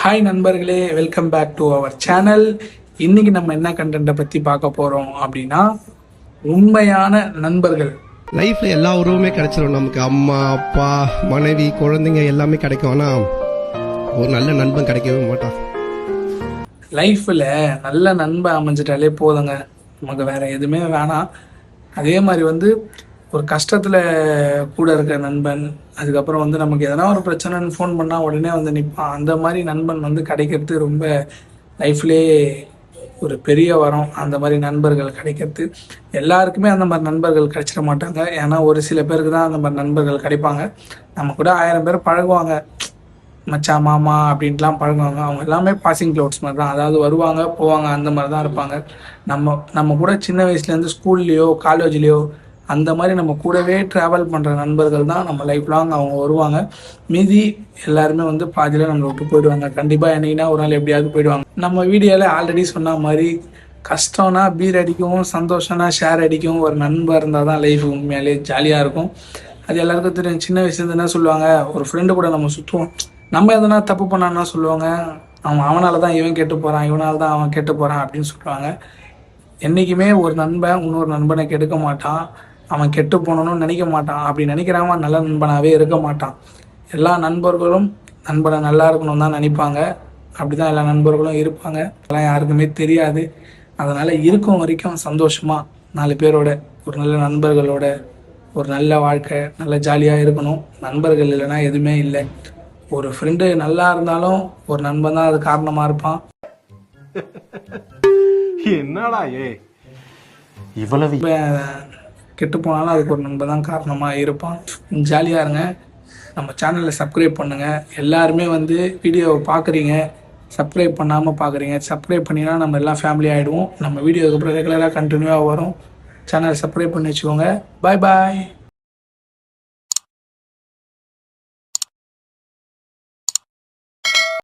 Hi நண்பர்களே, welcome back to our channel. இன்னைக்கு நம்ம என்ன கண்டென்ட்டை பற்றி பார்க்க போகிறோம் அப்படின்னா, உண்மையான நண்பர்கள். லைஃப்ல எல்லா உறவுமே கிடைச்சிடும். நமக்கு அம்மா அப்பா மனைவி குழந்தைங்க எல்லாமே கிடைக்கும். ஆனால் ஒரு நல்ல நண்பன் கிடைக்கவே மாட்டான். லைஃப்பில் நல்ல நண்பன் அமைஞ்சிட்டாலே போதுங்க, நமக்கு வேறு எதுவுமே வேணாம். அதே மாதிரி ஒரு கஷ்டத்தில் கூட இருக்க நண்பன், அதுக்கப்புறம் நமக்கு எதனா ஒரு பிரச்சனைன்னு ஃபோன் பண்ணால் உடனே நிற்பான். அந்த மாதிரி நண்பன் கிடைக்கிறது ரொம்ப லைஃப்லேயே ஒரு பெரிய வரம். அந்த மாதிரி நண்பர்கள் கிடைக்கிறது எல்லாருக்குமே அந்த மாதிரி நண்பர்கள் கிடைச்சிட மாட்டாங்க. ஏன்னா ஒரு சில பேருக்கு தான் அந்த மாதிரி நண்பர்கள் கிடைப்பாங்க. நம்ம கூட 1000 பேர் பழகுவாங்க, மச்சான் மாமா அப்படின்ட்டுலாம் பழகுவாங்க. அவங்க எல்லாமே பாசிங் க்ளவுட்ஸ் மாதிரி தான். அதாவது வருவாங்க போவாங்க, அந்த மாதிரி தான் இருப்பாங்க. நம்ம கூட சின்ன வயசுலேருந்து ஸ்கூல்லையோ காலேஜ்லேயோ அந்த மாதிரி நம்ம கூடவே ட்ராவல் பண்ணுற நண்பர்கள் தான் நம்ம லைஃப் லாங் அவங்க வருவாங்க. மீதி எல்லாருமே பாதியில் நம்மளை விட்டு போயிடுவாங்க. கண்டிப்பாக என்னைக்குன்னா ஒரு நாள் எப்படியாவது போயிடுவாங்க. நம்ம வீடியோவில் ஆல்ரெடி சொன்ன மாதிரி கஷ்டம்னா பீர் அடிக்கும், சந்தோஷம்னா ஷேர் அடிக்கும். ஒரு நண்பர் இருந்தால் தான் லைஃப் உண்மையாலே ஜாலியாக இருக்கும். அது எல்லாருக்கும் தெரியும். சின்ன வயசுலேருந்து என்ன சொல்லுவாங்க, ஒரு ஃப்ரெண்டு கூட நம்ம சுற்றுவோம். நம்ம எதனா தப்பு பண்ணான்னா சொல்லுவாங்க, அவனால தான் இவன் கெட்டு போகிறான், இவனால தான் அவன் கெட்டு போகிறான் அப்படின்னு சொல்லுவாங்க. என்றைக்குமே ஒரு நண்பன் இன்னொரு நண்பனை கெடுக்க மாட்டான். அவன் கெட்டு போகணும்னு நினைக்க மாட்டான். அப்படி நினைக்கிறாம நல்ல நண்பனாகவே இருக்க மாட்டான். எல்லா நண்பர்களும் நண்பனை நல்லா இருக்கணும்னு தான் நினைப்பாங்க. அப்படி தான் எல்லா நண்பர்களும் இருப்பாங்க. அதெல்லாம் யாருக்குமே தெரியாது. அதனால் இருக்கும் வரைக்கும் சந்தோஷமாக 4 பேரோட, ஒரு நல்ல நண்பர்களோட ஒரு நல்ல வாழ்க்கை, நல்ல ஜாலியாக இருக்கணும். நண்பர்கள் இல்லைன்னா எதுவுமே இல்லை. ஒரு ஃப்ரெண்டு நல்லா இருந்தாலும் ஒரு நண்பன் தான் அது காரணமாக இருப்பான். என்னடா இவ்வளவு கெட்டு போனாலும் அதுக்கு ஒரு நண்பன் தான் காரணமாக இருப்பான். ஜாலியாக இருங்க. நம்ம சேனலில் சப்ஸ்கிரைப் பண்ணுங்கள். எல்லாருமே வீடியோவை பார்க்குறீங்க, சப்ஸ்கிரைப் பண்ணாமல் பார்க்குறீங்க. சப்ஸ்கிரைப் பண்ணினா நம்ம எல்லாம் ஃபேமிலி ஆகிடுவோம். நம்ம வீடியோக்கு அப்புறம் ரெகுலராக கண்டினியூவாக வரும். சேனலை சப்ஸ்கிரைப் பண்ணி வச்சுக்கோங்க. பாய் பாய்.